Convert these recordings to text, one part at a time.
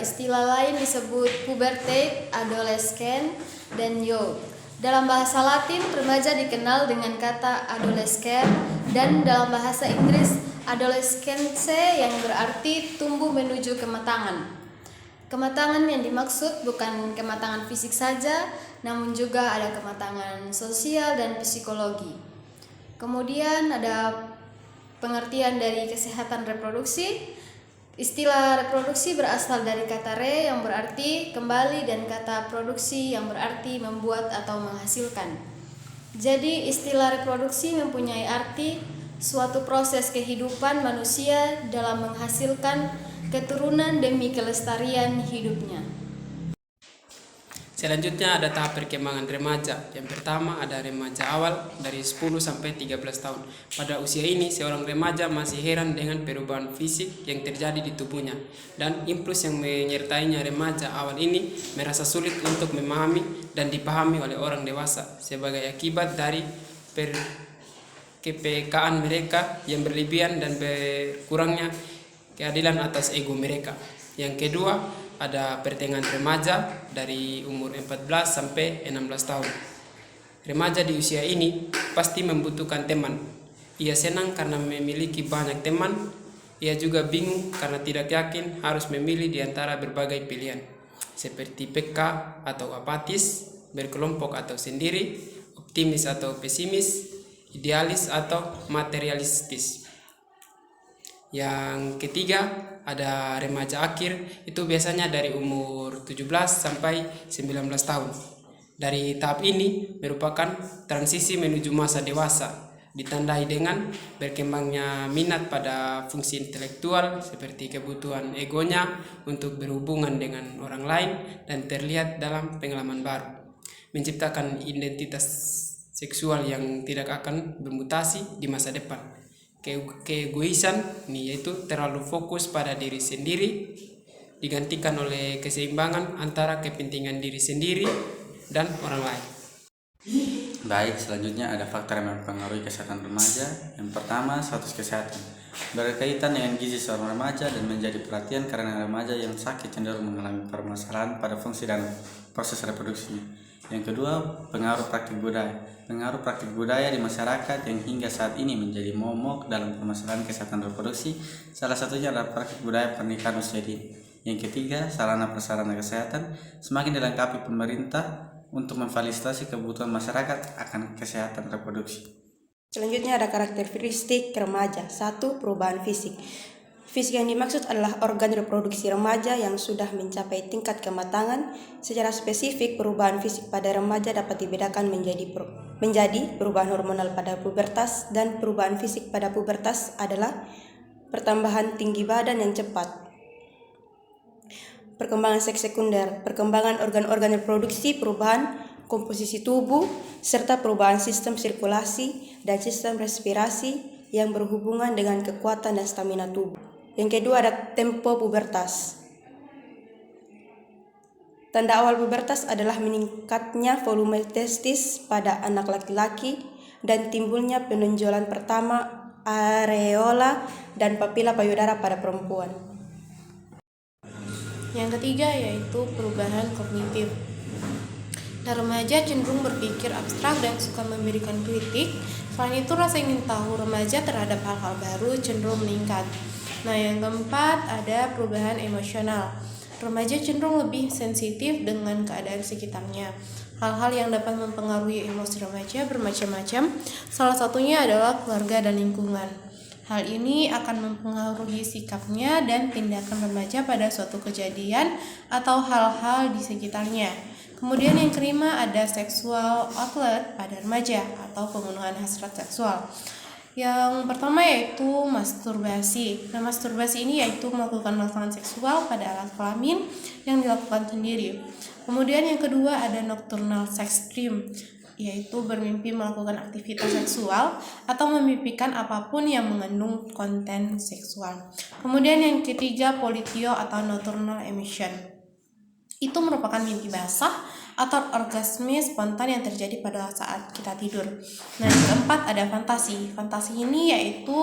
istilah lain disebut pubertate, adolescent, dan youth. Dalam bahasa Latin, remaja dikenal dengan kata adolescere, dan dalam bahasa Inggris adolescence yang berarti tumbuh menuju kematangan. Kematangan yang dimaksud bukan kematangan fisik saja, namun juga ada kematangan sosial dan psikologi. Kemudian ada pengertian dari kesehatan reproduksi. Istilah reproduksi berasal dari kata re yang berarti kembali dan kata produksi yang berarti membuat atau menghasilkan. Jadi istilah reproduksi mempunyai arti suatu proses kehidupan manusia dalam menghasilkan keturunan demi kelestarian hidupnya. Selanjutnya ada tahap perkembangan remaja. Yang pertama ada remaja awal dari 10 sampai 13 tahun. Pada usia ini seorang remaja masih heran dengan perubahan fisik yang terjadi di tubuhnya, dan impuls yang menyertainya remaja awal ini merasa sulit untuk memahami dan dipahami oleh orang dewasa sebagai akibat dari kepekaan mereka yang berlebihan dan berkurangnya keadilan atas ego mereka. Yang kedua, ada pertengahan remaja dari umur 14 sampai 16 tahun. Remaja di usia ini pasti membutuhkan teman. Ia senang karena memiliki banyak teman. Ia juga bingung karena tidak yakin harus memilih di antara berbagai pilihan, seperti peka atau apatis, berkelompok atau sendiri, optimis atau pesimis, idealis atau materialistis. Yang ketiga, ada remaja akhir, itu biasanya dari umur 17 sampai 19 tahun. Dari tahap ini merupakan transisi menuju masa dewasa, ditandai dengan berkembangnya minat pada fungsi intelektual seperti kebutuhan egonya untuk berhubungan dengan orang lain dan terlihat dalam pengalaman baru, menciptakan identitas seksual yang tidak akan bermutasi di masa depan. Keegoisan ini yaitu terlalu fokus pada diri sendiri digantikan oleh keseimbangan antara kepentingan diri sendiri dan orang lain. Baik, selanjutnya ada faktor yang mempengaruhi kesehatan remaja. Yang pertama, status kesehatan. Berkaitan dengan gizi seorang remaja dan menjadi perhatian karena remaja yang sakit cenderung mengalami permasalahan pada fungsi dan proses reproduksinya. Yang kedua, pengaruh praktik budaya. Pengaruh praktik budaya di masyarakat yang hingga saat ini menjadi momok dalam permasalahan kesehatan reproduksi. Salah satunya adalah praktik budaya pernikahan usia dini. Yang ketiga, sarana prasarana kesehatan semakin dilengkapi pemerintah untuk memfasilitasi kebutuhan masyarakat akan kesehatan reproduksi. Selanjutnya ada karakteristik remaja. 1. Perubahan fisik. Fisik yang dimaksud adalah organ reproduksi remaja yang sudah mencapai tingkat kematangan. Secara spesifik, perubahan fisik pada remaja dapat dibedakan menjadi perubahan hormonal pada pubertas, dan perubahan fisik pada pubertas adalah pertambahan tinggi badan yang cepat, perkembangan seks sekunder, perkembangan organ-organ reproduksi, perubahan komposisi tubuh, serta perubahan sistem sirkulasi dan sistem respirasi yang berhubungan dengan kekuatan dan stamina tubuh. Yang kedua ada tempo pubertas. Tanda awal pubertas adalah meningkatnya volume testis pada anak laki-laki dan timbulnya penonjolan pertama areola dan papila payudara pada perempuan. Yang ketiga yaitu perubahan kognitif. Remaja cenderung berpikir abstrak dan suka memberikan kritik. Selain itu, rasa ingin tahu remaja terhadap hal-hal baru cenderung meningkat. Nah, yang keempat ada perubahan emosional. Remaja cenderung lebih sensitif dengan keadaan sekitarnya. Hal-hal yang dapat mempengaruhi emosi remaja bermacam-macam. Salah satunya adalah keluarga dan lingkungan. Hal ini akan mempengaruhi sikapnya dan tindakan remaja pada suatu kejadian atau hal-hal di sekitarnya. Kemudian yang kelima ada sexual outlet pada remaja atau pemenuhan hasrat seksual. Yang pertama yaitu masturbasi. Nah, masturbasi ini yaitu melakukan seksual pada alat kelamin yang dilakukan sendiri. Kemudian yang kedua ada nocturnal sex dream, yaitu bermimpi melakukan aktivitas seksual atau memimpikan apapun yang mengandung konten seksual. Kemudian yang ketiga politio atau nocturnal emission. itu merupakan mimpi basah atau orgasme spontan yang terjadi pada saat kita tidur. Nah, yang keempat ada fantasi. Fantasi ini yaitu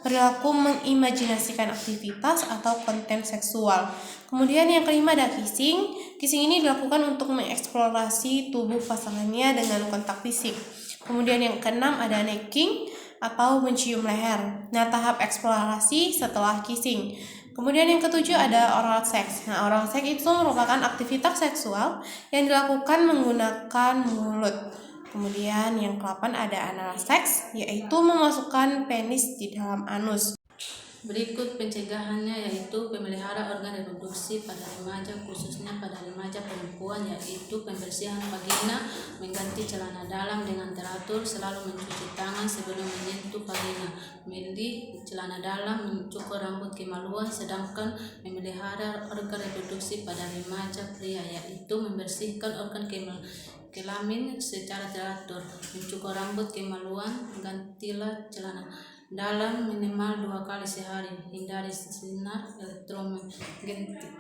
perilaku mengimajinasikan aktivitas atau konten seksual. Kemudian yang kelima ada kissing. Kissing ini dilakukan untuk mengeksplorasi tubuh pasangannya dengan kontak fisik. Kemudian yang keenam ada necking atau mencium leher. Nah, tahap eksplorasi setelah kissing. Kemudian yang ketujuh ada oral sex. Nah, oral sex itu merupakan aktivitas seksual yang dilakukan menggunakan mulut. Kemudian yang ke-8 ada anal sex, yaitu memasukkan penis di dalam anus. Berikut pencegahannya yaitu pemelihara organ reproduksi pada remaja, khususnya pada remaja perempuan, yaitu pembersihan vagina, mengganti celana dalam dengan teratur, selalu mencuci tangan sebelum menyentuh vagina, memilih celana dalam, mencukur rambut kemaluan. Sedangkan memelihara organ reproduksi pada remaja pria yaitu membersihkan organ kelamin secara teratur, mencukur rambut kemaluan, gantilah celana dalam minimal 2 kali sehari, hindari sinar elektromagnetik.